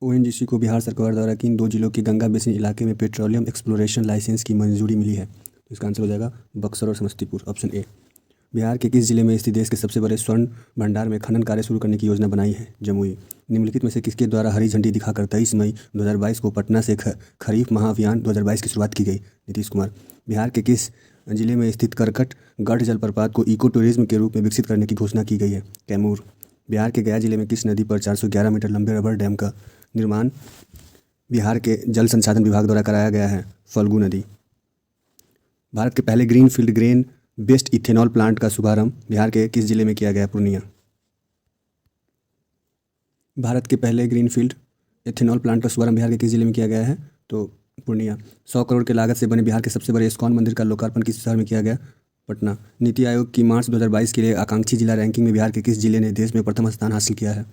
ONGC को बिहार सरकार द्वारा किन दो जिलों के गंगा बेसिन इलाके में पेट्रोलियम एक्सप्लोरेशन लाइसेंस की मंजूरी मिली है? तो इसका आंसर हो जाएगा बक्सर और समस्तीपुर, ऑप्शन ए। बिहार के किस जिले में स्थित देश के सबसे बड़े स्वर्ण भंडार में खनन कार्य शुरू करने की योजना बनाई है? जमुई। निम्नलिखित में से किसके द्वारा हरी झंडी दिखाकर 23 मई 2022 को पटना से खरीफ महाअभियान 2022 की शुरुआत की गई? नीतीश कुमार। बिहार के किस जिले में स्थित करकटगढ़ जलप्रपात को इको टूरिज्म के रूप में विकसित करने की घोषणा की गई है? कैमूर। बिहार के गया जिले में किस नदी पर 411 मीटर लंबे रबर डैम का निर्माण बिहार के जल संसाधन विभाग द्वारा कराया गया है? फल्गु नदी। भारत के पहले greenfield grain based ethanol plant का शुभारंभ बिहार के किस जिले में किया गया? पूर्णिया। भारत के पहले ग्रीनफील्ड इथेनॉल प्लांट का शुभारंभ बिहार के किस जिले में किया गया है? तो पूर्णिया। 100 करोड़ के लागत से बने बिहार के सबसे बड़े इस्कॉन मंदिर का लोकार्पण किस शहर में किया गया? पटना। नीति आयोग की मार्च 2022 के लिए आकांक्षी जिला रैंकिंग में बिहार के किस जिले ने देश में प्रथम स्थान हासिल किया है?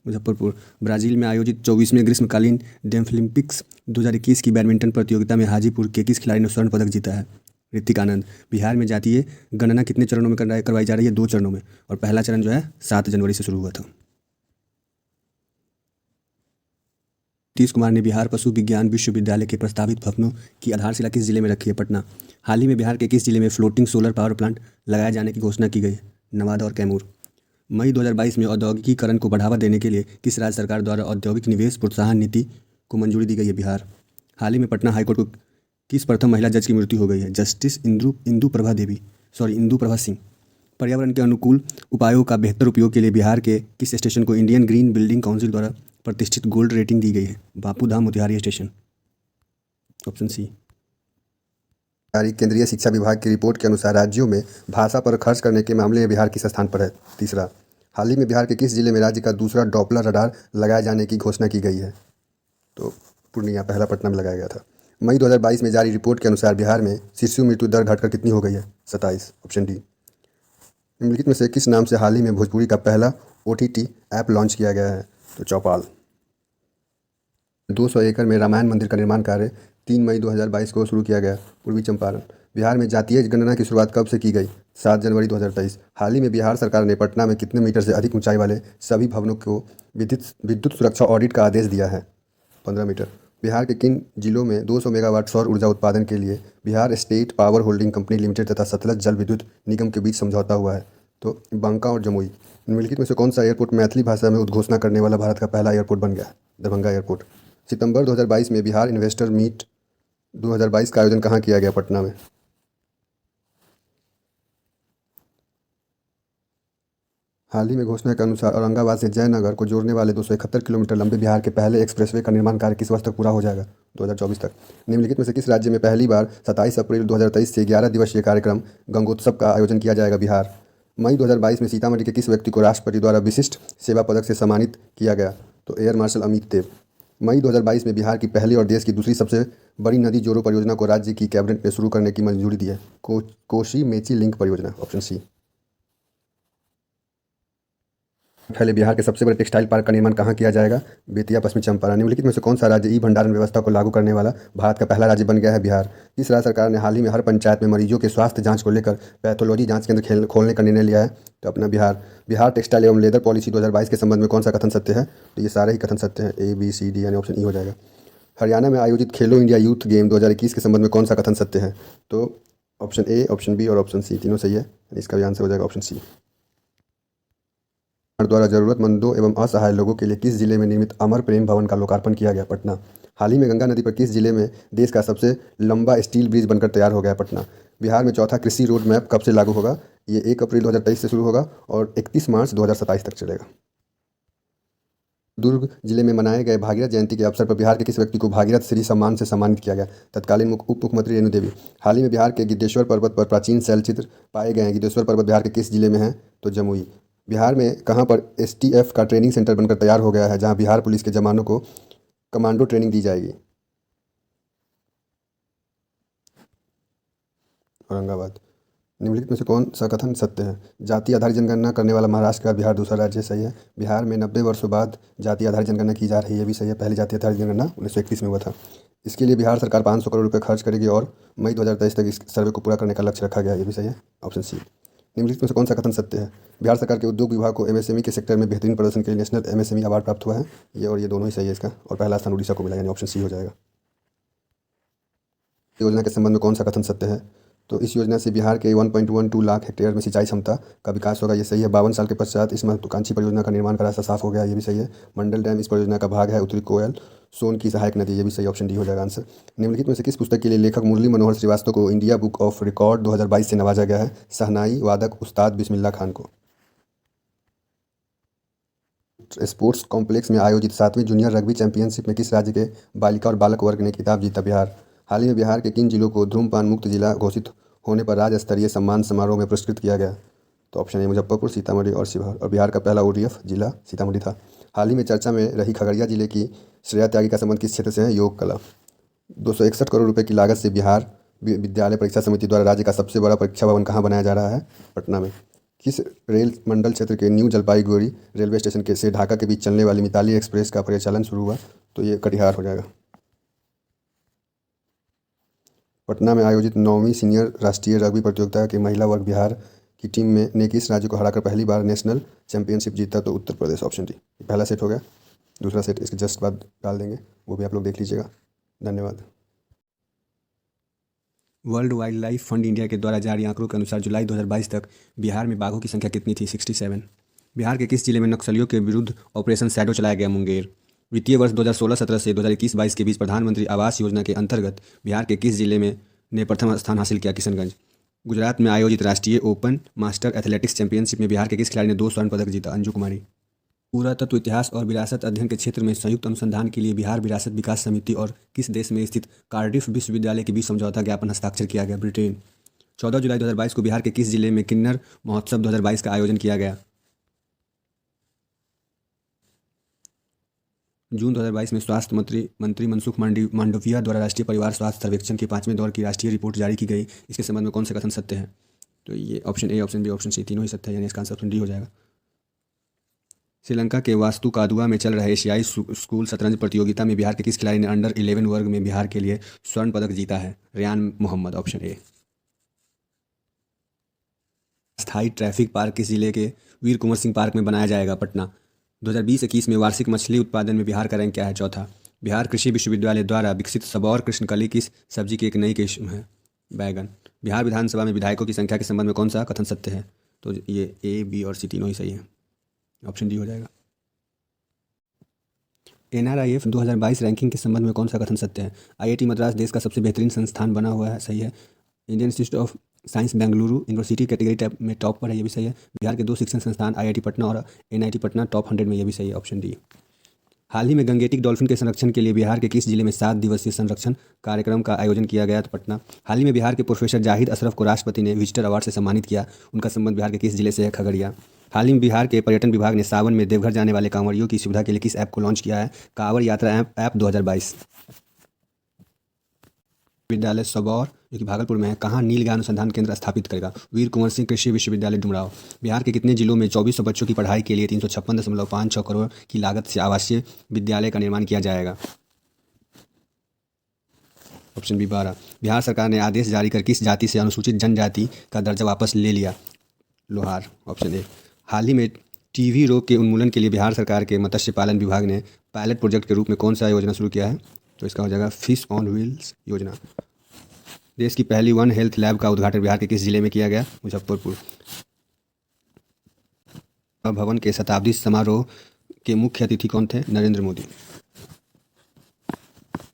मुजफ्फरपुर। ब्राज़ील में आयोजित 24वें ग्रीष्मकालीन डेफलिम्पिक्स 2021 की बैडमिंटन प्रतियोगिता में हाजीपुर के किस खिलाड़ी ने स्वर्ण पदक जीता है? ऋतिक आनंद। बिहार में जातीय गणना कितने चरणों में करवाई जा रही है? 2 चरणों में, और पहला चरण जो है 7 जनवरी से शुरू हुआ था। नीतीश कुमार ने बिहार पशु विज्ञान विश्वविद्यालय के प्रस्तावित भवनों की आधारशिला किस जिले में रखी है? पटना। हाल ही में बिहार के किस जिले में फ्लोटिंग सोलर पावर प्लांट लगाए जाने की घोषणा की गई? नवादा और कैमूर। मई 2022 में औद्योगिकीकरण को बढ़ावा देने के लिए किस राज्य सरकार द्वारा औद्योगिक निवेश प्रोत्साहन नीति को मंजूरी दी गई है? बिहार। हाल ही में पटना हाईकोर्ट को किस प्रथम महिला जज की मृत्यु हो गई है? जस्टिस इंदु प्रभा सिंह। पर्यावरण के अनुकूल उपायों का बेहतर उपयोग के लिए बिहार के किस स्टेशन को इंडियन ग्रीन बिल्डिंग काउंसिल द्वारा प्रतिष्ठित गोल्ड रेटिंग दी गई है? Bapudham Motihari station, option C. जारी केंद्रीय शिक्षा विभाग की रिपोर्ट के अनुसार राज्यों में भाषा पर खर्च करने के मामले में बिहार किस स्थान पर है? तीसरा। हाल ही में बिहार के किस जिले में राज्य का दूसरा डॉपलर रडार लगाए जाने की घोषणा की गई है? तो पूर्णिया। पहला पटना में लगाया गया था। मई 2022 में जारी रिपोर्ट के अनुसार बिहार में शिशु मृत्यु दर घटकर कितनी हो गई है? 27, ऑप्शन डी। निम्नलिखित में से किस नाम से हाल ही में भोजपुरी का पहला OTT ऐप लॉन्च किया गया है? तो चौपाल। 200 एकड़ में रामायण मंदिर का निर्माण कार्य 3 मई 2022 को शुरू किया गया। पूर्वी चंपारण। बिहार में जातीय गणना की शुरुआत कब से की गई? 7 जनवरी 2023। हाल ही में बिहार सरकार ने पटना में कितने मीटर से अधिक ऊंचाई वाले सभी भवनों को विद्युत सुरक्षा ऑडिट का आदेश दिया है? 15 मीटर। बिहार के किन जिलों में 200 मेगावाट सौर ऊर्जा उत्पादन के लिए Bihar state power holding company limited तथा सतलज जल विद्युत निगम के बीच समझौता हुआ है? तो बांका और जमुई। निम्नलिखित में से कौन सा एयरपोर्ट मैथिली भाषा में उद्घोषणा करने वाला भारत का पहला एयरपोर्ट बन गया? दरभंगा एयरपोर्ट। सितंबर 2022 में बिहार इन्वेस्टर मीट 2022 का आयोजन कहाँ किया गया? पटना में। हाल ही में घोषणा के अनुसार औरंगाबाद से जयनगर को जोड़ने वाले 271 किलोमीटर लंबे बिहार के पहले एक्सप्रेसवे का निर्माण कार्य किस वर्ष तक पूरा हो जाएगा? 2024 तक। निम्नलिखित में से किस राज्य में पहली बार 27 अप्रैल 2023 से 11 दिवसीय कार्यक्रम गंगोत्सव का आयोजन किया जाएगा? बिहार। मई 2022 में सीतामढ़ी के किस व्यक्ति को राष्ट्रपति द्वारा विशिष्ट सेवा पदक से सम्मानित किया गया? तो एयर मार्शल अमित देव। मई 2022 में बिहार की पहली और देश की दूसरी सबसे बड़ी नदी जोड़ो परियोजना को राज्य की कैबिनेट ने शुरू करने की मंजूरी दी है? कोसी मेची लिंक परियोजना, ऑप्शन सी। पहले बिहार के सबसे बड़े टेक्सटाइल पार्क का निर्माण कहाँ किया जाएगा? बेतिया, पश्चिमी चंपारण। निम्नलिखित में से कौन सा राज्य ई भंडारण व्यवस्था को लागू करने वाला भारत का पहला राज्य बन गया है? बिहार। इस राज्य सरकार ने हाल ही में हर पंचायत में मरीजों के स्वास्थ्य जांच को लेकर पैथोलॉजी जांच केंद्र खोलने का निर्णय लिया है? तो अपना बिहार टेक्सटाइल एवं लेदर पॉलिसी 2022 के संबंध में कौन सा कथन सत्य है? तो ये सारे ही कथन सत्य हैं, ABCD, यानी ऑप्शन ई हो जाएगा। हरियाणा में आयोजित खेलो इंडिया यूथ गेम 2021 के संबंध में कौन सा कथन सत्य है? तो ऑप्शन ए, ऑप्शन बी और ऑप्शन सी तीनों सही है। इसका भी आंसर हो जाएगा ऑप्शन सी। द्वारा जरूरतमंदों एवं असहाय लोगों के लिए किस जिले में निर्मित अमर प्रेम भवन का लोकार्पण किया गया? पटना। हाल ही में गंगा नदी पर किस जिले में देश का सबसे लंबा स्टील ब्रिज बनकर तैयार हो गया? पटना। बिहार में चौथा कृषि रोड मैप कब से लागू होगा? ये 1 अप्रैल 2023 से शुरू होगा और 31 मार्च 2027 तक चलेगा। दुर्ग जिले में मनाए गए भागीरथ जयंती के अवसर पर बिहार के किस व्यक्ति को भागीरथ श्री सम्मान से सम्मानित किया गया? तत्कालीन उप मुख्यमंत्री रेणु देवी। हाल ही में बिहार के गिद्धेश्वर पर्वत पर प्राचीन शैलचित्र पाए गए हैं। गिद्धेश्वर पर्वत बिहार के किस जिले में है? तो जमुई। बिहार में कहाँ पर STF का ट्रेनिंग सेंटर बनकर तैयार हो गया है, जहां बिहार पुलिस के जवानों को कमांडो ट्रेनिंग दी जाएगी? औरंगाबाद। निम्नलिखित में से कौन सा कथन सत्य है? जाति आधारित जनगणना करने वाला महाराष्ट्र का बिहार दूसरा राज्य, सही है। बिहार में 90 वर्षों बाद जाति आधारित जनगणना की जा रही है, ये भी सही है। पहली जाति आधारित जनगणना 1931 में हुआ था। इसके लिए बिहार सरकार 500 करोड़ रुपये खर्च करेगी और मई 2023 तक इस सर्वे को पूरा करने का लक्ष्य रखा गया है, ये भी सही है, ऑप्शन सी। निम्नलिखित में से कौन सा कथन सत्य है? बिहार सरकार के उद्योग विभाग को एमएसएमई के सेक्टर में बेहतरीन प्रदर्शन के लिए नेशनल एमएसएमई अवार्ड प्राप्त हुआ है। ये और ये दोनों ही सही है इसका, और पहला स्थान उड़ीसा को मिला, यानी ऑप्शन सी हो जाएगा। योजना के संबंध में कौन सा कथन सत्य है? तो इस योजना से बिहार के 1.12 लाख हेक्टेयर में सिंचाई क्षमता का विकास होगा, ये सही है। 52 साल के पश्चात इस महत्वाकांक्षी परियोजना का निर्माण का रास्ता साफ हो गया, ये भी सही है। मंडल डैम इस परियोजना का भाग है। उत्तरी कोयल सोन की सहायक नदी, ये भी सही, ऑप्शन डी हो जाएगा आंसर। निम्नलिखित में से किस पुस्तक के लिए लेखक मुरली मनोहर श्रीवास्तव को इंडिया बुक ऑफ रिकॉर्ड 2022 से नवाजा गया है? शहनाई वादक उस्ताद बिस्मिल्लाह खान को। स्पोर्ट्स कॉम्प्लेक्स में आयोजित 7वीं जूनियर रग्बी चैंपियनशिप में किस राज्य के बालिका और बालक वर्ग ने खिताब जीता? बिहार। हाल ही में बिहार के किन जिलों को धूम्रपान मुक्त जिला घोषित होने पर राज्य स्तरीय सम्मान समारोह में पुरस्कृत किया गया? तो ऑप्शन ए मुजफ्फरपुर, सीतामढ़ी और शिवहर। और बिहार का पहला ओडीएफ जिला सीतामढ़ी था। हाल ही में चर्चा में रही खगड़िया जिले की श्रेया त्यागी का संबंध किस क्षेत्र से है? योग कला। 261 करोड़ रुपए की लागत से बिहार विद्यालय परीक्षा समिति द्वारा राज्य का सबसे बड़ा परीक्षा भवन कहाँ बनाया जा रहा है? पटना में। किस रेल मंडल क्षेत्र के न्यू जलपाईगुड़ी रेलवे स्टेशन के से ढाका के बीच चलने वाली मिताली एक्सप्रेस का परिचालन शुरू हुआ? तो ये कटिहार हो जाएगा। पटना में आयोजित 9वीं सीनियर राष्ट्रीय रग्बी प्रतियोगिता के महिला वर्ग बिहार की टीम ने किस राज्य को हराकर पहली बार नेशनल चैंपियनशिप जीता? तो उत्तर प्रदेश, ऑप्शन डी। पहला सेट हो गया, दूसरा सेट इसके जस्ट बाद डाल देंगे, वो भी आप लोग देख लीजिएगा। धन्यवाद। World wild life fund India के द्वारा जारी आंकड़ों के अनुसार जुलाई 2022 तक बिहार में बाघों की संख्या कितनी थी? 67। बिहार के किस जिले में नक्सलियों के विरुद्ध ऑपरेशन शैडो चलाया गया? मुंगेर। वित्तीय वर्ष 2016-17 से 2021-22 के बीच प्रधानमंत्री आवास योजना के अंतर्गत बिहार के किस जिले में ने प्रथम स्थान हासिल किया? किशनगंज। गुजरात में आयोजित राष्ट्रीय ओपन मास्टर एथलेटिक्स चैंपियनशिप में बिहार के किस खिलाड़ी ने 2 स्वर्ण पदक जीता? अंजू कुमारी। पुरातत्व इतिहास और विरासत अध्ययन के क्षेत्र में संयुक्त अनुसंधान के लिए बिहार विरासत विकास समिति और किस देश में स्थित कार्डिफ विश्वविद्यालय के बीच समझौता ज्ञापन हस्ताक्षर किया गया? ब्रिटेन। 14 जुलाई 2022 को बिहार के किस जिले में किन्नर महोत्सव 2022 का आयोजन किया गया? जून 2022 में स्वास्थ्य मंत्री मनसुख मांडविया द्वारा राष्ट्रीय परिवार स्वास्थ्य सर्वेक्षण के 5वें दौर की राष्ट्रीय रिपोर्ट जारी की गई। इसके संबंध में कौन से कथन सत्य है? तो ये option A, option B, option C तीनों ही सत्य है, यानी इसका आंसर ऑप्शन डी हो जाएगा। श्रीलंका के वास्तुकादुआ में चल रहे एशियाई स्कूल शतरंज प्रतियोगिता में बिहार के किस खिलाड़ी ने अंडर 11 वर्ग में बिहार के लिए स्वर्ण पदक जीता है? Rayan Mohammad, option A. स्थायी ट्रैफिक पार्क किस जिले के वीर कुंवर सिंह पार्क में बनाया जाएगा? पटना। 2020-21 में वार्षिक मछली उत्पादन में बिहार का रैंक क्या है? चौथा। बिहार कृषि विश्वविद्यालय द्वारा विकसित सबौर कृष्णकली किस सब्जी की एक नई किस्म है? बैगन। बिहार विधानसभा में विधायकों की संख्या के संबंध में कौन सा कथन सत्य है? तो ये ए, बी और सी तीनों ही सही है, ऑप्शन डी हो जाएगा। NRIF 2022 रैंकिंग के संबंध में कौन सा कथन सत्य है? IIT मद्रास देश का सबसे बेहतरीन संस्थान बना हुआ है, सही है। Indian institute of science Bengaluru university category में टॉप पर है, ये भी सही है। बिहार के 2 शिक्षण संस्थान IIT पटना और NIT पटना टॉप 100 में, ये भी सही है, ऑप्शन डी। हाल ही में गंगेटिक डॉल्फिन के संरक्षण के लिए बिहार के किस जिले में 7 दिवसीय संरक्षण कार्यक्रम का आयोजन किया गया? तो पटना। हाल ही में बिहार के प्रोफेसर जाहिद अशरफ को राष्ट्रपति ने विजिटर अवार्ड से सम्मानित किया, उनका संबंध बिहार के किस जिले से है? खगड़िया। हाल ही में बिहार के पर्यटन विभाग ने सावन में देवघर जाने वाले कांवड़ियों की सुविधा के लिए किस ऐप को लॉन्च किया है? कांवड़ यात्रा ऐप 2022। विद्यालय सबौर जो कि भागलपुर में है कहाँ नील गाय अनुसंधान केंद्र स्थापित करेगा? वीर कुंवर सिंह कृषि विश्वविद्यालय डुमराव। बिहार के कितने जिलों में 2400 बच्चों की पढ़ाई के लिए 356.56 करोड़ की लागत से आवासीय विद्यालय का निर्माण किया जाएगा? Option B 12। बिहार सरकार ने आदेश जारी कर किस जाति से अनुसूचित जनजाति का दर्जा वापस ले लिया? लोहार, ऑप्शन ए। हाल ही में टीबी रोग के उन्मूलन के लिए बिहार सरकार के मत्स्य पालन विभाग ने पायलट प्रोजेक्ट के रूप में कौन सा योजना शुरू किया है? तो इसका हो जाएगा फिश ऑन व्हील्स योजना। देश की पहली वन हेल्थ लैब का उद्घाटन बिहार के किस जिले में किया गया? मुजफ्फरपुर। भवन के शताब्दी समारोह के मुख्य अतिथि कौन थे? नरेंद्र मोदी।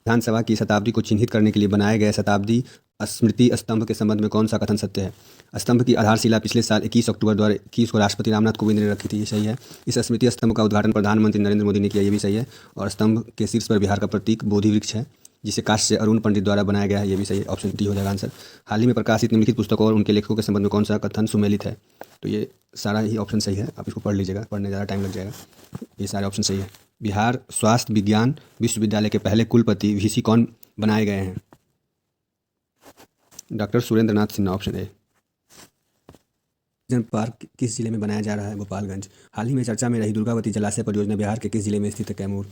विधानसभा की शताब्दी को चिन्हित करने के लिए बनाए गए शताब्दी स्मृति स्तंभ के संबंध में कौन सा कथन सत्य है? स्तंभ की आधारशिला पिछले साल 21 अक्टूबर 2021 को राष्ट्रपति रामनाथ कोविंद ने रखी थी, ये सही है। इस स्मृति स्तंभ का उद्घाटन प्रधानमंत्री नरेंद्र मोदी ने किया, ये भी सही है। और स्तंभ के शीर्ष पर बिहार का प्रतीक बोधि वृक्ष है, जिसे काश से अरुण पंडित द्वारा बनाया गया है, ये भी सही है, ऑप्शन डी हो जाएगा आंसर। हाल ही में प्रकाशित निम्नलिखित पुस्तकों और उनके लेखकों के संबंध में कौन सा कथन सुमेलित है? तो ये सारा ही ऑप्शन सही है, आप इसको पढ़ लीजिएगा, पढ़ने ज़्यादा टाइम लग जाएगा। ये सारे ऑप्शन सही है। बिहार स्वास्थ्य विज्ञान विश्वविद्यालय के पहले कुलपति VC कौन बनाए गए हैं? Doctor Surendra Nath Sinha, option A. Park किस जिले में बनाया जा रहा है? गोपालगंज। हाल ही में चर्चा में रही दुर्गावती जलाशय परियोजना बिहार के किस जिले में स्थित है? कैमूर।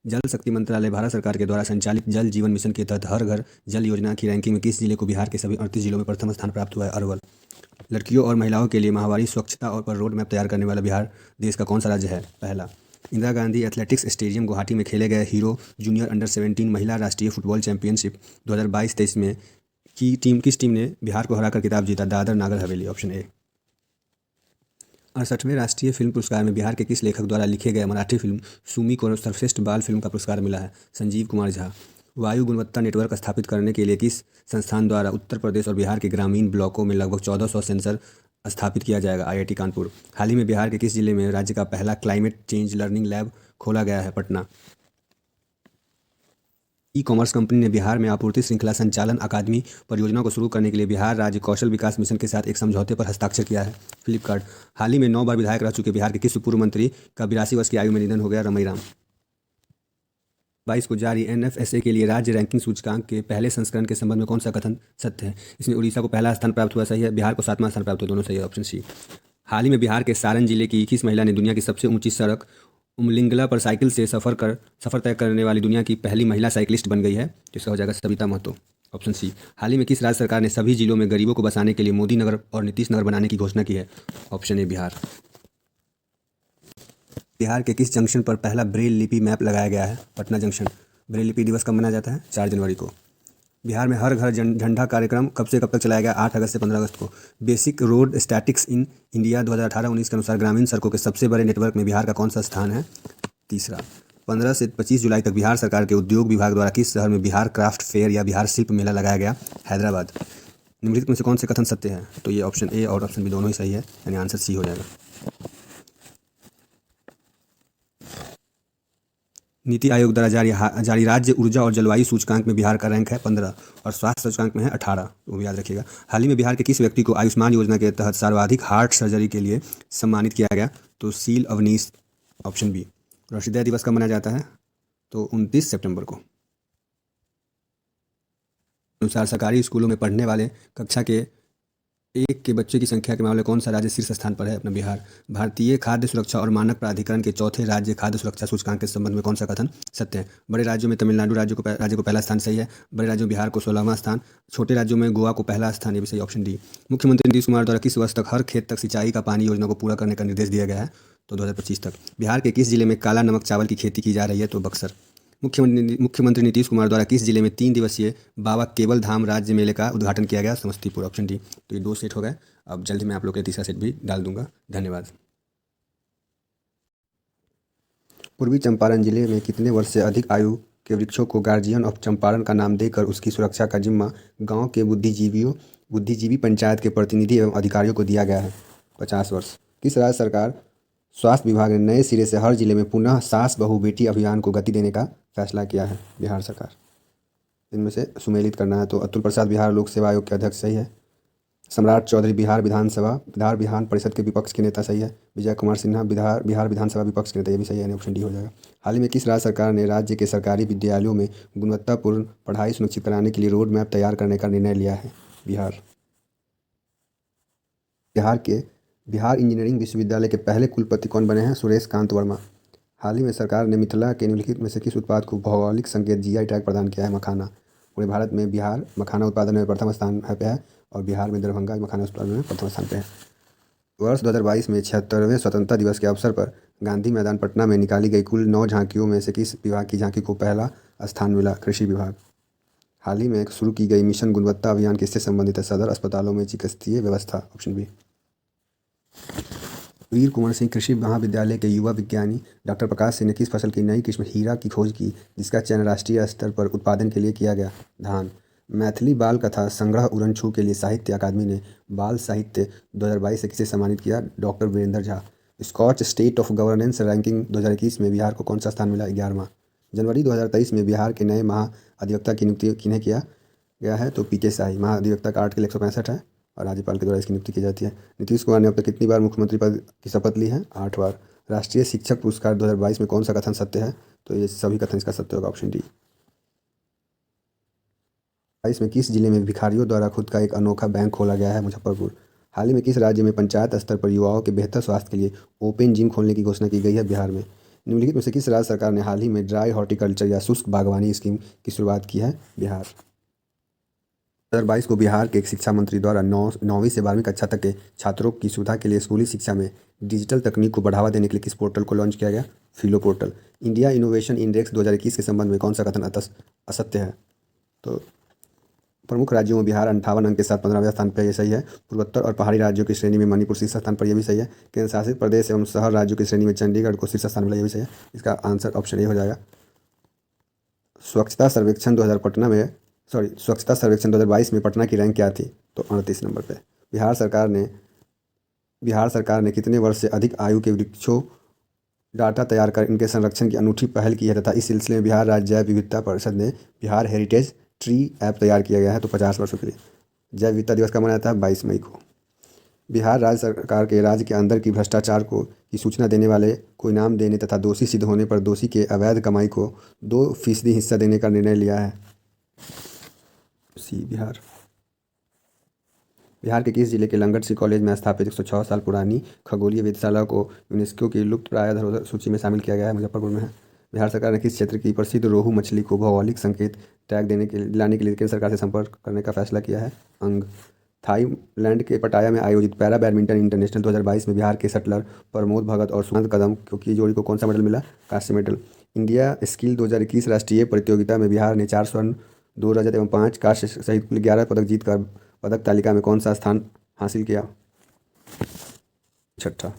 जल शक्ति मंत्रालय भारत सरकार के द्वारा संचालित जल जीवन मिशन के तहत हर घर जल योजना की रैंकिंग में किस जिले को बिहार के सभी 38 जिलों में प्रथम स्थान प्राप्त हुआ है? अरवल। लड़कियों और महिलाओं के लिए माहवारी स्वच्छता और पर रोड मैप तैयार करने वाला बिहार देश का कौन सा राज्य है? पहला, इंदिरा गांधी एथलेटिक्स स्टेडियम गुवाहाटी में खेले गए हीरो जूनियर अंडर 17 महिला राष्ट्रीय फुटबॉल चैंपियनशिप 2022-23 में किस टीम ने बिहार को हराकर खिताब जीता? दादर नागर हवेली। Option A. 68वें राष्ट्रीय फिल्म पुरस्कार में बिहार के किस लेखक द्वारा लिखे गए मराठी फिल्म सुमी को सर्वश्रेष्ठ बाल फिल्म का पुरस्कार मिला है? संजीव कुमार झा। वायु गुणवत्ता नेटवर्क स्थापित करने के लिए किस संस्थान द्वारा उत्तर प्रदेश और बिहार के ग्रामीण ब्लॉकों में लगभग 1400 सेंसर स्थापित किया जाएगा? IIT कानपुर। हाल ही में बिहार के किस जिले में राज्य का पहला क्लाइमेट चेंज लर्निंग लैब खोला गया है? पटना। ई-कॉमर्स कंपनी ने बिहार में आपूर्ति श्रृंखला संचालन अकादमी परियोजना को शुरू करने के लिए बिहार राज्य कौशल विकास मिशन के साथ एक समझौते पर हस्ताक्षर किया है? फ्लिपकार्ट। हाल ही में 9 बार विधायक रह चुके बिहार के किस पूर्व मंत्री का 82 वर्ष की आयु में निधन हो गया? रमई राम। 22 को जारी NFSA के लिए राज्य रैंकिंग सूचकांक के पहले संस्करण के संबंध में कौन सा कथन सत्य है? इसमें उड़ीसा को पहला स्थान प्राप्त हुआ, सही है। बिहार को 7वां स्थान प्राप्त हुआ, दोनों सही है। Option C. हाल ही में बिहार के सारण जिले की किस महिला ने दुनिया की सबसे ऊंची सड़क उमलिंगला पर साइकिल से सफर तय करने वाली दुनिया की पहली महिला साइकिलिस्ट बन गई है? जिसका हो जाएगा सविता महतो। Option C. हाल ही में किस राज्य सरकार ने सभी जिलों में गरीबों को बसाने के लिए मोदी नगर और नीतीश नगर बनाने की घोषणा की है? Option A, Bihar. बिहार के किस जंक्शन पर पहला ब्रेल लिपि मैप लगाया गया है? पटना जंक्शन। ब्रेल लिपि दिवस कब मनाया जाता है? 4 जनवरी को। बिहार में हर घर झंडा कार्यक्रम कब से कब तक चलाया गया? 8 अगस्त से 15 अगस्त को। Basic road statics in India 2018-19 के अनुसार ग्रामीण सड़कों के सबसे बड़े नेटवर्क में बिहार का कौन सा स्थान है? तीसरा। 15 से 25 जुलाई तक बिहार सरकार के उद्योग विभाग द्वारा किस शहर में बिहार क्राफ्ट फेयर या बिहार शिल्प मेला लगाया गया? हैदराबाद। निम्नलिखित में से कौन से कथन सत्य है? तो ये ऑप्शन ए और ऑप्शन बी दोनों ही सही है, यानी आंसर सी हो जाएगा। नीति आयोग द्वारा जारी राज्य ऊर्जा और जलवायु सूचकांक में बिहार का रैंक है 15 और स्वास्थ्य सूचकांक में है 18, वो भी याद रखिएगा। हाल ही में बिहार के किस व्यक्ति को आयुष्मान योजना के तहत सर्वाधिक हार्ट सर्जरी के लिए सम्मानित किया गया? तो सील अवनीश। Option B. हृदय दिवस कब मनाया जाता है? तो 29 सितंबर को। अनुसार सरकारी स्कूलों में पढ़ने वाले कक्षा के 1 के बच्चे की संख्या के मामले में कौन सा राज्य शीर्ष स्थान पर है? अपना बिहार। भारतीय खाद्य सुरक्षा और मानक प्राधिकरण के चौथे राज्य खाद्य सुरक्षा सूचकांक के संबंध में कौन सा कथन सत्य है? बड़े राज्यों में तमिलनाडु राज्य को पहला स्थान, सही है। बड़े राज्यों में बिहार को 16वां स्थान, छोटे राज्यों में गोवा को पहला स्थान, ये भी सही। Option D. मुख्यमंत्री नीतीश कुमार द्वारा किस वर्ष तक हर खेत तक सिंचाई का पानी योजना को पूरा करने का निर्देश दिया गया है? तो 2025 तक। बिहार के किस जिले में काला नमक चावल की खेती की जा रही है? तो बक्सर। मुख्यमंत्री नीतीश कुमार द्वारा किस जिले में 3 दिवसीय बाबा केवल धाम राज्य मेले का उद्घाटन किया गया? समस्तीपुर। Option D. तो ये 2 सेट हो गए। अब जल्दी मैं आप लोग के तीसरा सेट भी डाल दूंगा। धन्यवाद। पूर्वी चंपारण जिले में कितने वर्ष से अधिक आयु के वृक्षों को गार्जियन ऑफ चंपारण का नाम देकर उसकी सुरक्षा का जिम्मा गांव के बुद्धिजीवी पंचायत के प्रतिनिधि एवं अधिकारियों को दिया गया है? 50 वर्ष। किस राज्य सरकार स्वास्थ्य विभाग ने नए सिरे से हर जिले में पुनः सास बहू बेटी अभियान को गति देने का फैसला किया है? बिहार सरकार। इनमें से सुमेलित करना है तो अतुल प्रसाद बिहार लोक सेवा आयोग के अध्यक्ष, सही है। सम्राट चौधरी बिहार विधान परिषद के विपक्ष के नेता, सही है। विजय कुमार सिन्हा बिहार विधानसभा विपक्ष के नेता, ये भी सही है, यानी ऑप्शन डी हो जाएगा। हाल ही में किस राज्य सरकार ने राज्य के सरकारी विद्यालयों में गुणवत्तापूर्ण पढ़ाई सुनिश्चित कराने के लिए रोड मैप तैयार करने का निर्णय लिया है? बिहार। बिहार इंजीनियरिंग विश्वविद्यालय के पहले कुलपति कौन बने हैं? सुरेश कांत वर्मा। हाल ही में सरकार ने मिथिला के निम्नलिखित में से किस उत्पाद को भौगोलिक संकेत GI टैग प्रदान किया है? मखाना। पूरे भारत में बिहार मखाना उत्पादन में प्रथम स्थान पे है और बिहार में दरभंगा मखाना उत्पादन में प्रथम स्थान पे है। वर्ष 2022 में 76वें स्वतंत्रता दिवस के अवसर पर गांधी मैदान पटना में निकाली गई कुल 9 झांकियों में से किस विभाग की झांकी को पहला स्थान मिला? कृषि विभाग। हाल ही में शुरू की गई मिशन गुणवत्ता अभियान किससे संबंधित है? सदर अस्पतालों में चिकित्सीय व्यवस्था। Option B. वीर कुंवर सिंह कृषि महाविद्यालय के युवा विज्ञानी डॉक्टर प्रकाश सिंह ने किस फसल की नई किस्म हीरा की खोज की जिसका चयन राष्ट्रीय स्तर पर उत्पादन के लिए किया गया? धान। मैथिली बाल कथा संग्रह उड़नछू के लिए साहित्य अकादमी ने बाल साहित्य 2022 से किसे सम्मानित किया? Doctor Virendra Jha. Skoch state of governance ranking 2021 में बिहार को कौन सा स्थान मिला? 11वां। जनवरी 2023 में बिहार के नए महाधिवक्ता की नियुक्ति किन्हें किया गया है? तो PK शाही। महाधिवक्ता का आर्टिकल 165 है और राज्यपाल के द्वारा इसकी नियुक्ति की जाती है। नीतीश कुमार ने अब तक कितनी बार मुख्यमंत्री पद की शपथ ली है? 8 बार। राष्ट्रीय शिक्षक पुरस्कार 2022 में कौन सा कथन सत्य है? तो ये सभी कथन इसका सत्य होगा, ऑप्शन डी। 22 में किस जिले में भिखारियों द्वारा खुद का एक अनोखा बैंक खोला गया है? मुजफ्फरपुर। हाल ही में किस राज्य में पंचायत स्तर पर युवाओं के बेहतर स्वास्थ्य के लिए ओपन जिम खोलने की घोषणा की गई है? बिहार में। निम्नलिखित में से किस राज्य सरकार ने हाल ही में ड्राई हॉर्टिकल्चर या शुष्क बागवानी स्कीम की शुरुआत की है? बिहार। 2022 को बिहार के एक शिक्षा मंत्री द्वारा 9वीं से 12वीं कक्षा तक के छात्रों की सुविधा के लिए स्कूली शिक्षा में डिजिटल तकनीक को बढ़ावा देने के लिए किस पोर्टल को लॉन्च किया गया? फिलो पोर्टल। इंडिया इनोवेशन इंडेक्स 2021 के संबंध में कौन सा कथन असत्य है? तो प्रमुख राज्यों में बिहार 58 अंक के साथ 15वें स्थान पर, ये सही है। पूर्वोत्तर और पहाड़ी राज्यों की श्रेणी में मणिपुर शीर्ष स्थान पर, यह भी सही है। केंद्र शासित प्रदेश एवं शहर राज्यों की श्रेणी में चंडीगढ़ को शीर्ष स्थान मिला, यह भी सही है। इसका आंसर ऑप्शन ए हो जाएगा। स्वच्छता सर्वेक्षण 2022 में पटना की रैंक क्या थी? तो 38 नंबर पे। बिहार सरकार ने कितने वर्ष से अधिक आयु के वृक्षों डाटा तैयार कर इनके संरक्षण की अनूठी पहल की है तथा इस सिलसिले में बिहार राज्य जैव विविधता परिषद ने बिहार हेरिटेज ट्री ऐप तैयार किया गया है? तो 50 वर्षों के लिए। जैव विविधता दिवस कब मनाया जाता है? 22 मई को। बिहार राज्य सरकार के राज्य के अंदर की भ्रष्टाचार की सूचना देने वाले को इनाम देने तथा दोषी सिद्ध होने पर दोषी के अवैध कमाई को 2% हिस्सा देने का निर्णय लिया है। सी बिहार के किस जिले के लंगट कॉलेज में स्थापित 106 साल पुरानी खगोलीय वेधशाला को यूनेस्को की लुप्त प्राय धरोहर सूची में शामिल किया गया है? मुजफ्फरपुर में है। बिहार सरकार ने किस क्षेत्र की प्रसिद्ध रोहू मछली को भौगोलिक संकेत टैग दिलाने के लिए केंद्र सरकार से संपर्क करने का फैसला किया है? अंग। थाईलैंड के पटाया में आयोजित पैरा बैडमिंटन इंटरनेशनल 2022 में बिहार के शटलर प्रमोद भगत और सुशांत कदम की जोड़ी को कौन सा मेडल मिला? कांस्य मेडल। इंडिया स्किल 2021 राष्ट्रीय प्रतियोगिता में बिहार ने 4 स्वर्ण 2 रजत एवं 5 कांस्य सहित कुल 11 पदक जीतकर पदक तालिका में कौन सा स्थान हासिल किया? 6ठा।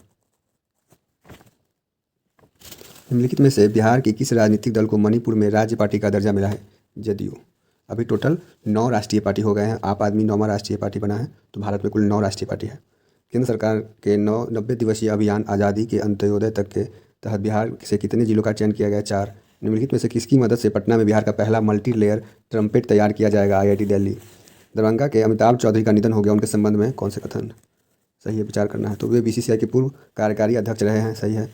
निम्नलिखित में से बिहार के किस राजनीतिक दल को मणिपुर में राज्य पार्टी का दर्जा मिला है? जदयू। अभी टोटल 9 राष्ट्रीय पार्टी हो गए हैं। आप आदमी 9वां राष्ट्रीय पार्टी बना है, तो भारत में कुल 9 राष्ट्रीय पार्टी है। केंद्र सरकार के 90 दिवसीय अभियान आज़ादी के अंत्योदय तक के तहत बिहार से कितने जिलों का चयन किया गया? 4। निम्नलिखित में से किसकी मदद से पटना में बिहार का पहला मल्टी लेयर ट्रम्पेट तैयार किया जाएगा? IIT दिल्ली। दरभंगा के अमिताभ चौधरी का निधन हो गया, उनके संबंध में कौन से कथन सही है? विचार करना है। तो वे BCCI के पूर्व कार्यकारी अध्यक्ष रहे हैं, सही है।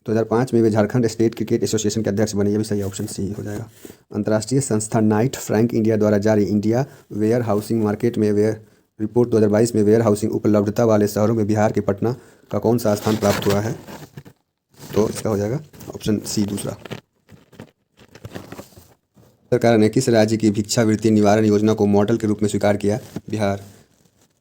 2005 में वे झारखंड स्टेट क्रिकेट एसोसिएशन के अध्यक्ष बने, ये भी सही, ऑप्शन सी हो जाएगा। अंतर्राष्ट्रीय संस्था नाइट फ्रैंक इंडिया द्वारा जारी इंडिया वेयर हाउसिंग मार्केट में वेयर रिपोर्ट 2022 में वेयर हाउसिंग उपलब्धता वाले शहरों में बिहार के पटना का कौन सा स्थान प्राप्त हुआ है? तो इसका हो जाएगा ऑप्शन सी दूसरा। सरकार ने किस राज्य की भिक्षावृत्ति निवारण योजना को मॉडल के रूप में स्वीकार किया? Bihar.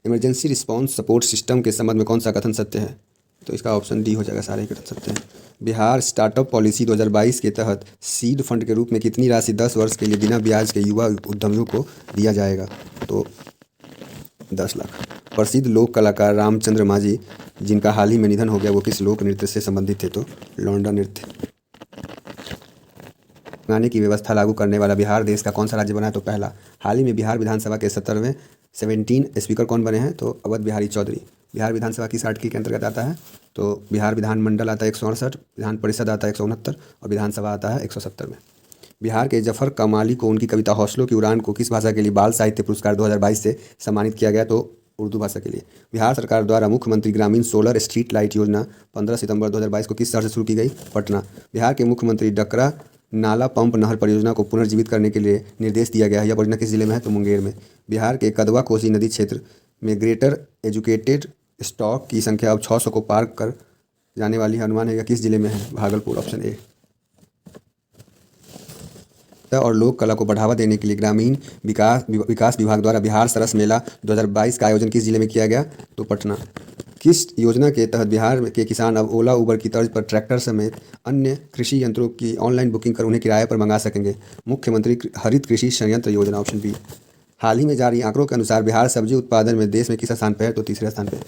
Emergency response support system के संबंध में कौन सा कथन सत्य है? तो इसका ऑप्शन डी हो जाएगा, सारे कथन सत्य हैं। बिहार स्टार्टअप पॉलिसी 2022 के तहत सीड फंड के रूप में कितनी राशि 10 वर्ष के लिए बिना ब्याज के युवा उद्यमियों को दिया जाएगा? तो 10 लाख। प्रसिद्ध लोक कलाकार रामचंद्र मांझी जिनका हाल ही में निधन हो गया, वो किस लोक नृत्य से संबंधित थे? तो लौंडा नृत्य। गाने की व्यवस्था लागू करने वाला बिहार देश का कौन सा राज्य बना है? तो पहला। हाल ही में बिहार विधानसभा के 17 स्पीकर कौन बने हैं? तो अवध बिहारी चौधरी। बिहार विधानसभा किस आर्टिकल के अंतर्गत आता है? तो बिहार विधानमंडल आता है 168, विधान परिषद आता है 169 और विधानसभा आता है 170 में। बिहार के जफर कमाली को उनकी कविता हौसलों की उड़ान को किस भाषा के लिए बाल साहित्य पुरस्कार 2022 से सम्मानित किया गया? तो उर्दू भाषा के लिए। बिहार सरकार द्वारा मुख्यमंत्री ग्रामीण सोलर स्ट्रीट लाइट योजना 15 सितंबर 2022 को किस शहर से शुरू की गई? पटना। बिहार के मुख्यमंत्री डकरा नाला पंप नहर परियोजना को पुनर्जीवित करने के लिए निर्देश दिया गया है। यह परियोजना किस जिले में है? तो मुंगेर में। बिहार के कदवा कोसी नदी क्षेत्र में ग्रेटर एजुकेटेड स्टॉक की संख्या अब 600 को पार कर जाने वाली है, अनुमान है। यह किस जिले में है? Bhagalpur, option A. और लोक कला को बढ़ावा देने के लिए ग्रामीण विकास विभाग द्वारा बिहार सरस मेला 2022 का आयोजन किस जिले में किया गया? तो पटना। किस योजना के तहत बिहार के किसान अब ओला उबर की तर्ज पर ट्रैक्टर समेत अन्य कृषि यंत्रों की ऑनलाइन बुकिंग कर उन्हें किराए पर मंगा सकेंगे? मुख्यमंत्री हरित कृषि संयंत्र योजना, ऑप्शन बी। हाल ही में जारी आंकड़ों के अनुसार बिहार सब्जी उत्पादन में देश में किस स्थान पर है? तो तीसरे स्थान पर।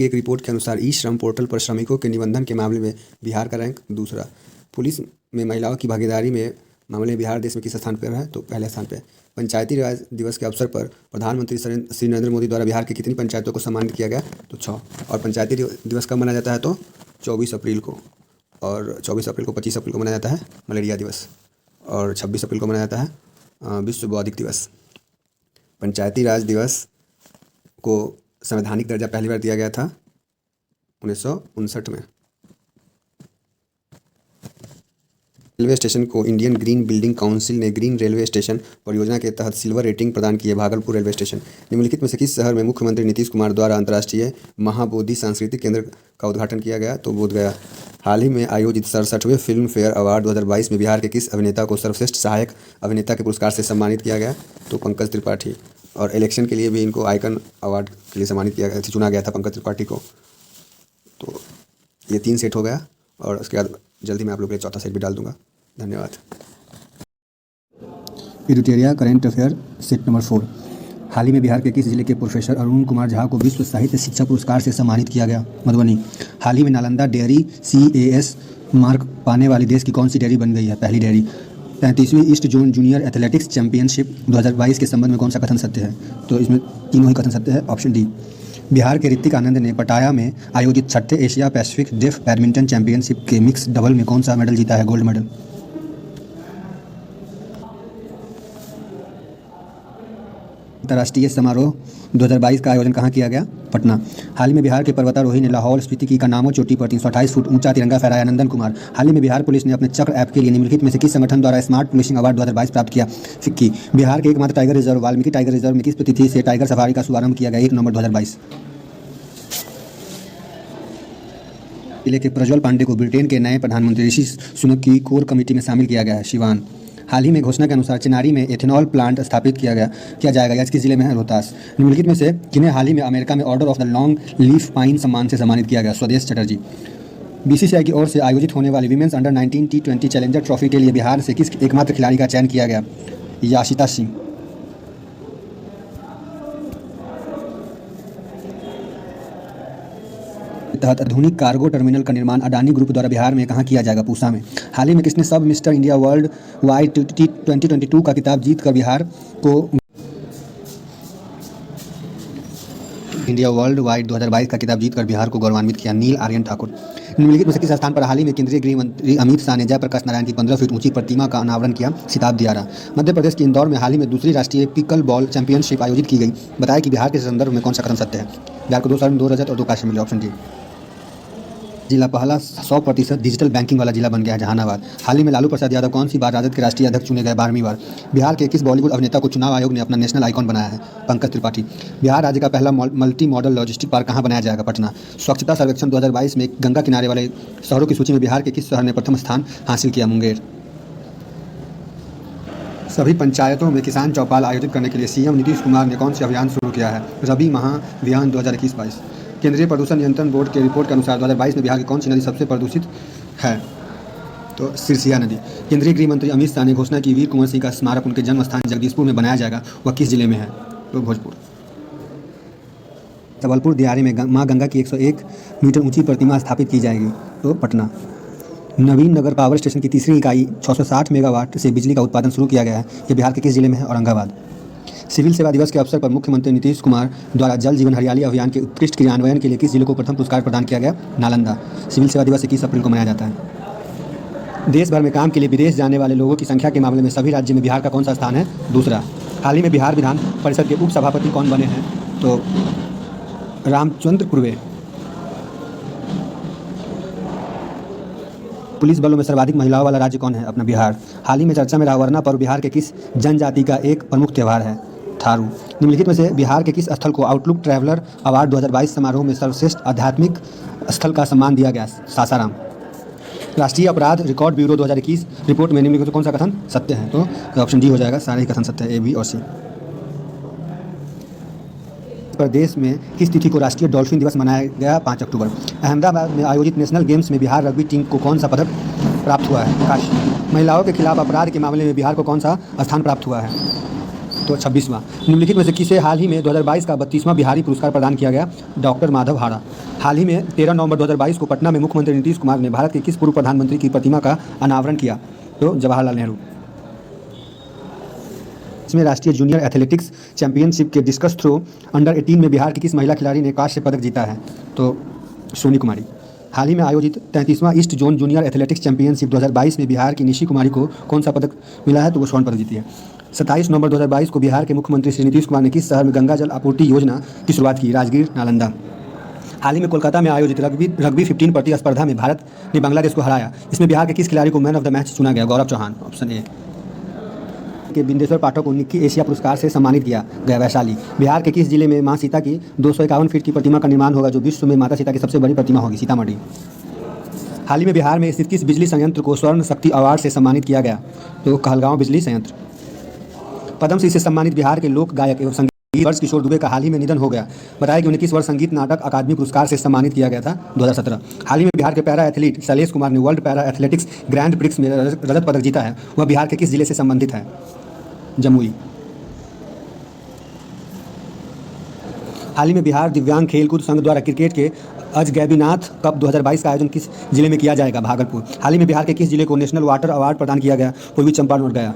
एक रिपोर्ट के अनुसार ई श्रम पोर्टल पर श्रमिकों के निबंधन के मामले में बिहार का रैंक दूसरा। पुलिस में महिलाओं की भागीदारी में मामले में बिहार देश में किस स्थान पर है? तो पहले स्थान पर। पंचायती राज दिवस के अवसर पर प्रधानमंत्री श्री नरेंद्र मोदी द्वारा बिहार की कितनी पंचायतों को सम्मानित किया गया? तो 6। और पंचायती दिवस कब मनाया जाता है? तो 24 अप्रैल को। और 24 अप्रैल को 25 अप्रैल को मनाया जाता है मलेरिया दिवस, और 26 अप्रैल को मनाया जाता है विश्व बौद्धिक दिवस। पंचायती राज दिवस को संवैधानिक दर्जा पहली बार दिया गया था 1959 में। रेलवे स्टेशन को इंडियन ग्रीन बिल्डिंग काउंसिल ने ग्रीन रेलवे स्टेशन परियोजना के तहत सिल्वर रेटिंग प्रदान की है। Bhagalpur railway station. निम्नलिखित में से किस शहर में मुख्यमंत्री नीतीश कुमार द्वारा अंतर्राष्ट्रीय महाबोधि सांस्कृतिक केंद्र का उद्घाटन किया गया? तो बोधगया। हाल ही में आयोजित 67वें फिल्म फेयर अवार्ड 2022 में बिहार के किस अभिनेता को सर्वश्रेष्ठ सहायक अभिनेता के पुरस्कार से सम्मानित किया गया? तो पंकज त्रिपाठी। और इलेक्शन के लिए भी इनको आइकन अवार्ड के लिए सम्मानित किया गया, चुना गया था पंकज त्रिपाठी को। तो ये 3 सेट हो गया और उसके बाद जल्दी मैं आप लोग के लिए चौथा सेट भी डाल दूंगा। धन्यवाद। एडिटोरिया करंट अफेयर सेट नंबर 4। हाल ही में बिहार के किस जिले के प्रोफेसर अरुण कुमार झा को विश्व साहित्य शिक्षा पुरस्कार से सम्मानित किया गया? मधुबनी। हाल ही में नालंदा डेयरी CAS मार्क पाने वाली देश की कौन सी डेयरी बन गई है? पहली डेयरी। 35वीं east zone junior athletics championship 2022 के संबंध में कौन सा कथन सत्य है? तो इसमें तीनों ही कथन सत्य है, ऑप्शन डी। बिहार के ऋतिक आनंद ने पटाया में आयोजित 6ठे Asia Pacific deaf badminton championship के मिक्स डबल में कौन सा मेडल जीता है? Gold medal. अंतर्राष्ट्रीय समारोह 2022 का आयोजन कहाँ किया गया? पटना। हाल ही में बिहार के पर्वतारोही ने लाहौल स्पीति की कनामो चोटी पर 328 फुट ऊंचा तिरंगा फहराया। नंदन कुमार। हाल ही में बिहार पुलिस ने अपने चक्र ऐप के लिए निम्नलिखित में से किस संगठन द्वारा स्मार्ट पुलिसिंग अवार्ड 2022 प्राप्त किया? फिक्की। बिहार के एकमात्र tiger reserve Valmiki tiger reserve में किस तिथि से टाइगर सफारी का शुभारंभ किया गया? 1 नवंबर 2022। जिले के प्रज्वल पांडे को ब्रिटेन के नए प्रधानमंत्री ऋषि सुनक की कोर कमेटी में शामिल किया गया है। शिवान। हाल ही में घोषणा के अनुसार चिनारी में एथेनॉल प्लांट स्थापित किया जाएगा। यह किस जिले में है? रोहतास। निम्नलिखित में से किन्हें हाल ही में अमेरिका में order of the long leaf pine सम्मान से सम्मानित किया गया? स्वदेश चटर्जी। BCCI की ओर से आयोजित होने वाली women's under 19 T20 challenger trophy के लिए बिहार से किस एकमात्र खिलाड़ी का चयन किया गया? याशिता सिंह। तहत आधुनिक कार्गो टर्मिनल का निर्माण अडानी ग्रुप द्वारा बिहार में कहाँ किया जाएगा? पूसा में। हाल ही में किसने सब मिस्टर इंडिया वर्ल्ड वाइड 2022 का खिताब जीतकर बिहार को इंडिया वर्ल्ड वाइड 2022 का खिताब जीतकर बिहार को गौरवान्वित किया? नील आर्यन ठाकुर। निम्नलिखित में से किस स्थान पर हाल ही में केंद्रीय गृह मंत्री अमित शाह ने जयप्रकाश नारायण की 15 फीट ऊंची प्रतिमा का अनावरण किया? सिताब दियारा। मध्य प्रदेश के इंदौर में हाल ही में दूसरी राष्ट्रीय पिकल बॉल चैंपियनशिप आयोजित की गई। बताया कि बिहार के संदर्भ में कौन सा कथन सत्य है? बिहार को 2 स्वर्ण 2 रजत और 2 कांस्य मिले। Option D. जिला पहला 100% डिजिटल बैंकिंग वाला जिला बन गया है जहानाबाद। हाल ही में लालू प्रसाद यादव कौन सी बार राजद के राष्ट्रीय अध्यक्ष चुने गए? 12वीं बार। बिहार के किस बॉलीवुड अभिनेता को चुनाव आयोग ने अपना नेशनल आइकॉन बनाया है? पंकज त्रिपाठी। बिहार राज्य का पहला मल्टी मॉडल लॉजिस्टिक पार्क कहाँ बनाया जाएगा? पटना। स्वच्छता सर्वेक्षण 2022 में गंगा किनारे वाले शहरों की सूची में बिहार के किस शहर ने प्रथम स्थान हासिल किया? मुंगेर। सभी पंचायतों में किसान चौपाल आयोजित करने के लिए CM नीतीश कुमार ने कौन सा अभियान शुरू किया है? रबी महाभियान 2021-22। केंद्रीय प्रदूषण नियंत्रण बोर्ड के रिपोर्ट के अनुसार 2022 में बिहार की कौन सी नदी सबसे प्रदूषित है? तो सिरसिया नदी। केंद्रीय गृह मंत्री अमित शाह ने घोषणा की वीर कुंवर सिंह का स्मारक उनके जन्म स्थान जगदीशपुर में बनाया जाएगा। वह किस जिले में है? तो भोजपुर। जबलपुर दियारे में मां गंगा की 101 मीटर ऊंची प्रतिमा स्थापित की जाएगी। तो पटना। नवीन नगर पावर स्टेशन की तीसरी इकाई 660 मेगावाट से बिजली का उत्पादन शुरू किया गया है। यह बिहार के किस जिले में है? औरंगाबाद। सिविल सेवा दिवस के अवसर पर मुख्यमंत्री नीतीश कुमार द्वारा जल जीवन हरियाली अभियान के उत्कृष्ट क्रियान्वयन के लिए किस जिले को प्रथम पुरस्कार प्रदान किया गया? नालंदा। सिविल सेवा दिवस 21 अप्रैल को मनाया जाता है। देश भर में काम के लिए विदेश जाने वाले लोगों की संख्या के मामले में सभी राज्य में बिहार का कौन सा स्थान है? दूसरा। हाल ही में बिहार विधान परिषद के उप सभापति कौन बने हैं? तो रामचंद्र पूर्वे। पुलिस बलों में सर्वाधिक महिलाओं वाला राज्य कौन है? अपना बिहार। हाल ही में चर्चा में रहा वरना पर्व बिहार के किस जनजाति का एक प्रमुख त्यौहार है? थारू। निम्नलिखित में से बिहार के किस स्थल को आउटलुक ट्रैवलर अवार्ड 2022 समारोह में सर्वश्रेष्ठ आध्यात्मिक स्थल का सम्मान दिया गया? सासाराम। राष्ट्रीय अपराध रिकॉर्ड ब्यूरो 2021 रिपोर्ट में निम्नलिखित कौन सा कथन सत्य है? तो ऑप्शन डी हो जाएगा, सारे ही कथन सत्य है, A, B और C। प्रदेश में किस तिथि को राष्ट्रीय डॉल्फिन दिवस मनाया गया? 5 अक्टूबर। अहमदाबाद में आयोजित नेशनल गेम्स में बिहार रग्बी टीम को कौन सा पदक प्राप्त हुआ है? काशी। महिलाओं के खिलाफ अपराध के मामले में बिहार को कौन सा स्थान प्राप्त हुआ है? तो 26वां। निम्नलिखित में से किसे हाल ही में 2022 का 32वां बिहारी पुरस्कार प्रदान किया गया? डॉक्टर माधव हाड़ा। हाल ही में 13 नवंबर 2022 को पटना में मुख्यमंत्री नीतीश कुमार ने भारत के किस पूर्व प्रधानमंत्री की प्रतिमा का अनावरण किया? तो जवाहरलाल नेहरू। इसमें राष्ट्रीय जूनियर एथलेटिक्स चैंपियनशिप के डिस्कस थ्रो अंडर 18 में बिहार की किस महिला खिलाड़ी ने कांस्य पदक जीता है? तो सोनी कुमारी। हाल ही में आयोजित 33वां east zone junior athletics championship 2022 में बिहार की निशी कुमारी को कौन सा पदक मिला है? तो वो स्वर्ण पदक जीती है। 27 नवंबर 2022 को बिहार के मुख्यमंत्री श्री नीतीश कुमार ने किस शहर में गंगा जल आपूर्ति योजना की शुरुआत की? राजगीर, नालंदा। हाल ही में कोलकाता में आयोजित रग्बी 15 प्रतिस्पर्धा में भारत ने बांग्लादेश को हराया। इसमें बिहार के किस खिलाड़ी को मैन ऑफ द मैच चुना गया? गौरव चौहान। Option A. के बिंदेश्वर पाठक को निक्की एशिया पुरस्कार से सम्मानित किया गया? वैशाली। बिहार के किस जिले में मां सीता की 251 फीट की प्रतिमा का निर्माण होगा जो विश्व में माता सीता की सबसे बड़ी प्रतिमा होगी? सीतामढ़ी। हाल ही में बिहार में स्थित किस बिजली संयंत्र को स्वर्ण शक्ति अवार्ड से सम्मानित किया गया? तो कहलगांव बिजली संयंत्र। पद्मश्री से सम्मानित बिहार के लोक गायक एवं संगीत वर्ष किशोर दुबे का हाल ही में निधन हो गया। बताया कि उन्हें किस वर्ष संगीत नाटक अकादमी पुरस्कार से सम्मानित किया गया था? 2017। हाल ही में बिहार के पैरा एथलीट शैलेश कुमार ने world para athletics grand prix में रजत पदक जीता है। वह बिहार के किस जिले से संबंधित है? जमुई। हाल ही में बिहार दिव्यांग खेलकूद संघ द्वारा क्रिकेट के अजगैबीनाथ कप 2022 का आयोजन किस जिले में किया जाएगा? भागलपुर। हाल ही में बिहार के किस जिले को नेशनल वाटर अवार्ड प्रदान किया गया? पूर्वी चंपारण और गया।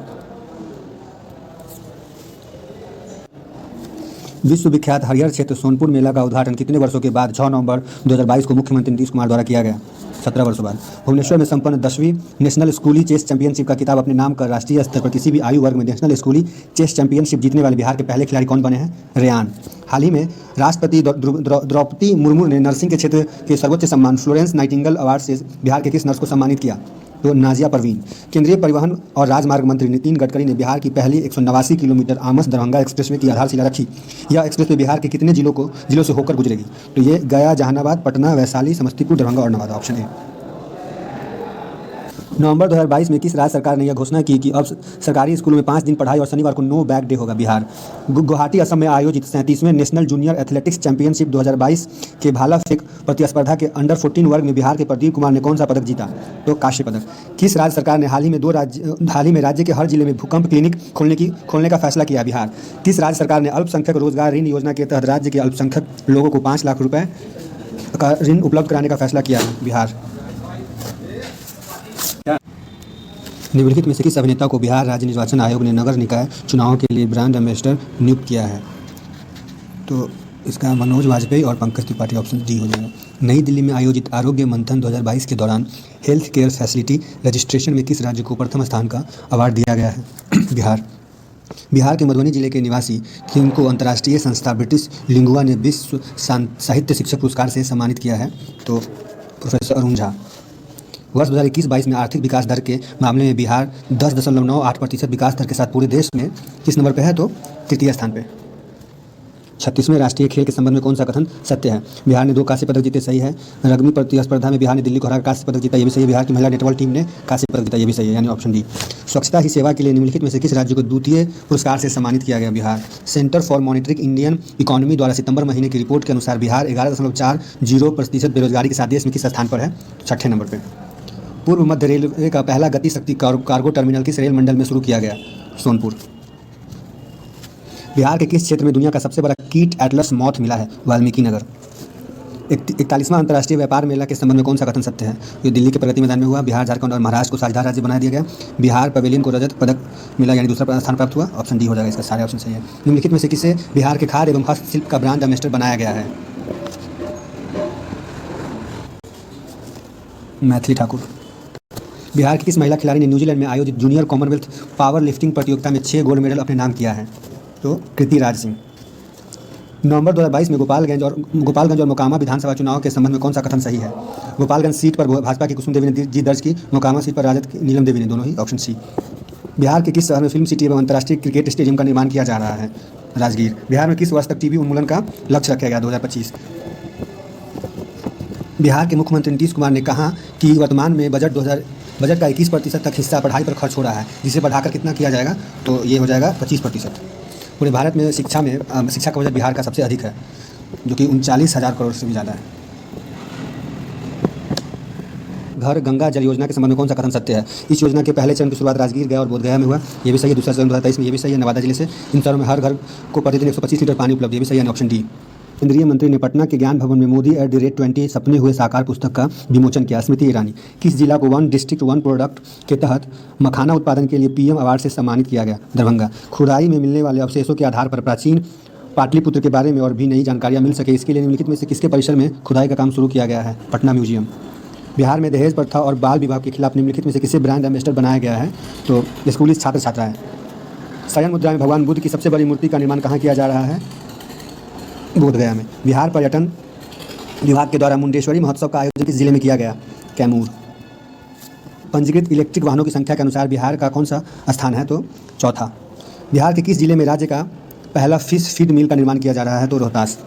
विश्वविख्यात हरिहर क्षेत्र सोनपुर मेला का उद्घाटन कितने वर्षों के बाद 6 नवंबर 2022 को मुख्यमंत्री नीतीश कुमार द्वारा किया गया? 17 वर्षों बाद। भुवनेश्वर में संपन्न 10वीं नेशनल स्कूली चेस चैंपियनशिप का खिताब अपने नाम कर राष्ट्रीय स्तर पर किसी भी आयु वर्ग में नेशनल स्कूली चेस चैंपियनशिप जीतने वाले बिहार के पहले खिलाड़ी कौन बने हैं? रेयान। हाल ही में राष्ट्रपति द्रौपदी मुर्मू ने नर्सिंग के क्षेत्र के सर्वोच्च सम्मान फ्लोरेंस नाइटिंगेल अवार्ड से बिहार के किस नर्स को सम्मानित किया? तो नाजिया परवीन। केंद्रीय परिवहन और राजमार्ग मंत्री नितिन गडकरी ने बिहार की पहली 189 किलोमीटर आमस दरभंगा एक्सप्रेसवे की आधारशिला रखी। यह एक्सप्रेसवे बिहार के कितने जिलों से होकर गुजरेगी? तो ये गया, जहानाबाद, पटना, वैशाली, समस्तीपुर, दरभंगा और नवादा। Option A. नवंबर 2022 में किस राज्य सरकार ने यह घोषणा की कि अब सरकारी स्कूलों में 5 दिन पढ़ाई और शनिवार को नो बैग डे होगा? बिहार। गुवाहाटी असम में आयोजित 37वें नेशनल जूनियर एथलेटिक्स चैंपियनशिप 2022 के भाला फेंक प्रतिस्पर्धा के अंडर 14 वर्ग में बिहार के प्रदीप कुमार ने कौन सा पदक जीता? तो कांस्य पदक। किस राज्य सरकार ने हाल ही में राज्य के हर जिले में भूकंप क्लिनिक खोलने का फैसला किया? बिहार। किस राज्य सरकार ने अल्पसंख्यक रोजगार ऋण योजना के तहत राज्य के अल्पसंख्यक लोगों को 5 लाख रुपए का ऋण उपलब्ध कराने का फैसला किया? बिहार। निम्नलिखित में से किस अभिनेता को बिहार राज्य निर्वाचन आयोग ने नगर निकाय चुनावों के लिए ब्रांड एम्बेसडर नियुक्त किया है? तो इसका मनोज वाजपेयी और पंकज त्रिपाठी। ऑप्शन डी हो जाएगा। नई दिल्ली में आयोजित आरोग्य मंथन 2022 के दौरान हेल्थ केयर फैसिलिटी रजिस्ट्रेशन में किस राज्य को प्रथम स्थान का अवार्ड दिया गया है? बिहार। बिहार के मधुबनी जिले के निवासी किनको अंतर्राष्ट्रीय संस्था ब्रिटिश लिंगुआ ने विश्व साहित्य शिक्षक पुरस्कार से सम्मानित किया है? तो प्रोफेसर अरुण झा। वर्ष 2021-22 में आर्थिक विकास दर के मामले में बिहार 10.98% विकास दर के साथ पूरे देश में किस नंबर पे है? तो तृतीय स्थान पे। 36वें राष्ट्रीय खेल के संबंध में कौन सा कथन सत्य है? बिहार ने 2 कांस्य पदक जीते, सही है। रग्बी प्रतिस्पर्धा में बिहार ने दिल्ली को हराकर कांस्य पदक जीता, ये भी सही है। बिहार की महिला नेटबॉल टीम ने कांस्य पदक जीता, ये भी सही है, यानी ऑप्शन डी। स्वच्छता ही सेवा के लिए निम्नलिखित में से किस राज्य को द्वितीय पुरस्कार से सम्मानित किया गया? Bihar. Centre for monitoring Indian economy द्वारा सितंबर महीने की रिपोर्ट के अनुसार बिहार 11.40% बेरोजगारी के साथ देश में किस स्थान पर है? 6ठे नंबर पर। पूर्व मध्य रेलवे का पहला गति शक्ति कार्गो टर्मिनल किस रेल मंडल में शुरू किया गया? सोनपुर। बिहार के किस क्षेत्र में दुनिया का सबसे बड़ा कीट एटलस मॉथ मिला है? वाल्मीकि नगर। 41वां अंतर्राष्ट्रीय व्यापार मेला के संबंध में कौन सा कथन सत्य है? ये दिल्ली के प्रगति मैदान में हुआ। बिहार, झारखंड और महाराष्ट्र को साझेदार राज्य बना दिया गया। बिहार पवेलियन को रजत पदक मिला, यानी दूसरा स्थान प्राप्त हुआ। ऑप्शन डी हो जाएगा, इसका सारे ऑप्शन सही है। निम्नलिखित में से किसे बिहार के खाद्य एवं हस्तशिल्प का ब्रांड एम्बेसडर बनाया गया है? मैथिली ठाकुर। बिहार की किस महिला खिलाड़ी ने न्यूजीलैंड में आयोजित जूनियर कॉमनवेल्थ पावर लिफ्टिंग प्रतियोगिता में 6 गोल्ड मेडल अपने नाम किया है? तो कृति राज सिंह। नवंबर 2022 में गोपालगंज और मोकामा विधानसभा चुनाव के संबंध में कौन सा कथन सही है? गोपालगंज सीट पर भाजपा की कुसुम देवी ने जीत दर्ज की, मोकामा सीट पर राजद की नीलम देवी ने, दोनों ही। Option C. बिहार के किस शहर में फिल्म सिटी एवं अंतर्राष्ट्रीय क्रिकेट स्टेडियम का निर्माण किया जा रहा है? राजगीर। बिहार में किस वर्ष तक टीबी उन्मूलन का लक्ष्य रखा गया? 2025। बिहार के मुख्यमंत्री नीतीश कुमार ने कहा कि वर्तमान में बजट का 21% तक हिस्सा पढ़ाई पर खर्च हो रहा है, जिसे बढ़ाकर कितना किया जाएगा? तो ये हो जाएगा 25%। पूरे भारत में शिक्षा का बजट बिहार का सबसे अधिक है, जो कि 39,000 करोड़ से भी ज़्यादा है। घर गंगा जल योजना के संबंध में कौन सा कथन सत्य है? इस योजना के पहले चरण की शुरुआत राजगीर, गया और बोधगया में हुआ, ये भी सही है। दूसरा चरण 2023 में, ये भी सही है, नवादा जिले से। इन शहरों में हर घर को प्रतिदिन 125 लीटर पानी उपलब्ध, ये भी सही है, ऑप्शन डी। केंद्रीय मंत्री ने पटना के ज्ञान भवन में मोदी @20 सपने हुए साकार पुस्तक का विमोचन किया। स्मृति ईरानी। किस जिला को 1 डिस्ट्रिक्ट 1 प्रोडक्ट के तहत मखाना उत्पादन के लिए पीएम अवार्ड से सम्मानित किया गया? दरभंगा। खुदाई में मिलने वाले अवशेषों के आधार पर प्राचीन पाटलिपुत्र के बारे में और भी नई जानकारियाँ मिल सके, इसके लिए निम्नलिखित में से किसके परिसर में खुदाई का काम शुरू किया गया है? पटना म्यूजियम। बिहार में दहेज प्रथा और बाल विवाह के खिलाफ निम्नलिखित में से किसे ब्रांड एम्बेसडर बनाया गया है? तो स्कूली छात्र छात्राएँ। शयन मुद्रा में भगवान बुद्ध की सबसे बड़ी मूर्ति का निर्माण कहाँ किया जा रहा है? बोधगया में। बिहार पर्यटन विभाग के द्वारा मुंडेश्वरी महोत्सव का आयोजन किस जिले में किया गया? कैमूर। पंजीकृत इलेक्ट्रिक वाहनों की संख्या के अनुसार बिहार का कौन सा स्थान है? तो चौथा। बिहार के किस जिले में राज्य का पहला फिश फीड मिल का निर्माण किया जा रहा है? तो रोहतास।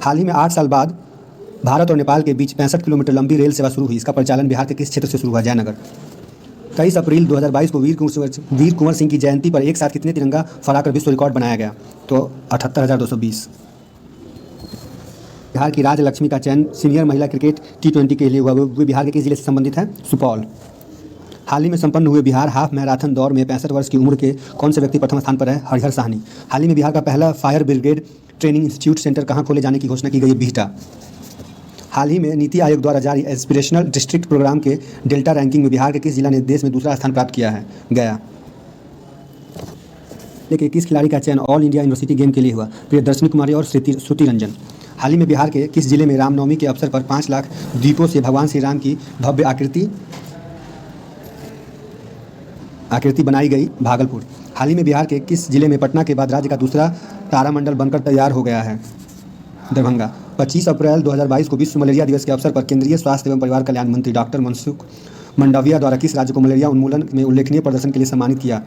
हाल ही में 8 साल बाद भारत और नेपाल के बीच 65 किलोमीटर लंबी रेल सेवा शुरू हुई। इसका परिचालन बिहार के किस क्षेत्र से शुरू हुआ? जयनगर। 23 अप्रैल 2022 को वीर कुंवर सिंह की जयंती पर एक साथ कितने तिरंगा फहराकर विश्व रिकॉर्ड बनाया गया? तो 78,220। बिहार की राजलक्ष्मी का चयन सीनियर महिला क्रिकेट T20 के लिए हुआ। वे बिहार के किस जिले से संबंधित है? सुपौल। हाल ही में संपन्न हुए बिहार हाफ मैराथन दौड़ में 65 वर्ष की उम्र के कौन से व्यक्ति प्रथम स्थान पर है? हरिहर साहनी। हाल ही में बिहार का पहला fire brigade training institute centre कहाँ खोले जाने की घोषणा की गई है? बिहटा। हाल ही में नीति आयोग द्वारा जारी एस्पिरेशनल डिस्ट्रिक्ट प्रोग्राम के डेल्टा रैंकिंग में बिहार के किस जिला ने देश में दूसरा स्थान प्राप्त किया है? गया। लेकिन किस खिलाड़ी का चयन ऑल इंडिया यूनिवर्सिटी गेम के लिए हुआ? प्रियदर्शनी कुमारी और श्रुति रंजन। हाल ही में बिहार के किस जिले में रामनवमी के अवसर पर 5 लाख दीपों से भगवान श्री राम की भव्य आकृति बनाई गई? भागलपुर। हाल ही में बिहार के किस जिले में पटना के बाद राज्य का दूसरा तारामंडल बनकर तैयार हो गया है? दरभंगा। 25 अप्रैल 2022 को विश्व मलेरिया दिवस के अवसर पर केंद्रीय स्वास्थ्य एवं परिवार कल्याण मंत्री डॉक्टर मनसुख मंडाविया द्वारा किस राज्य को मलेरिया उन्मूलन में उल्लेखनीय प्रदर्शन के लिए सम्मानित किया?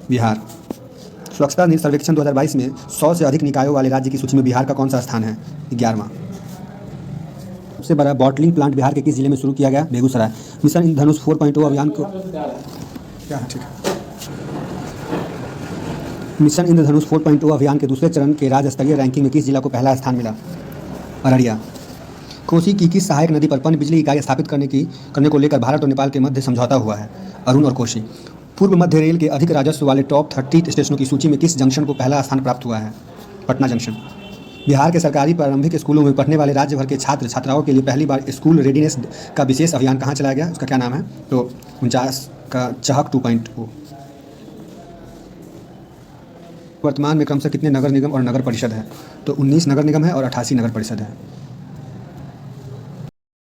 बिहार। स्वच्छता सर्वेक्षण 2022 में 100 से अधिक निकायों वाले राज्य की सूची में बिहार का कौन सा स्थान है? 11वां। सबसे बड़ा बॉटलिंग प्लांट बिहार के किस जिले में शुरू किया गया? बेगूसराय। मिशन इंद्रधनुष 4.0 अभियान को मिशन इंद्रधनुष 4.0 अभियान के दूसरे चरण के राज्य स्तरीय रैंकिंग में किस जिला को पहला स्थान मिला? अररिया। कोसी की किस सहायक नदी पर पनबिजली इकाई स्थापित करने को लेकर भारत और नेपाल के मध्य समझौता हुआ है? अरुण और कोसी। पूर्व मध्य रेल के अधिक राजस्व वाले टॉप 30 स्टेशनों की सूची में किस जंक्शन को पहला स्थान प्राप्त हुआ है? पटना जंक्शन। बिहार के सरकारी प्रारंभिक स्कूलों में पढ़ने वाले राज्य भर के छात्र छात्राओं के लिए पहली बार स्कूल रेडीनेस का विशेष अभियान कहाँ चलाया गया? उसका क्या नाम है? तो 49 का चहक 2.0। वर्तमान में क्रमशः कितने नगर निगम और नगर परिषद है? तो 19 नगर निगम है और 88 नगर परिषद है।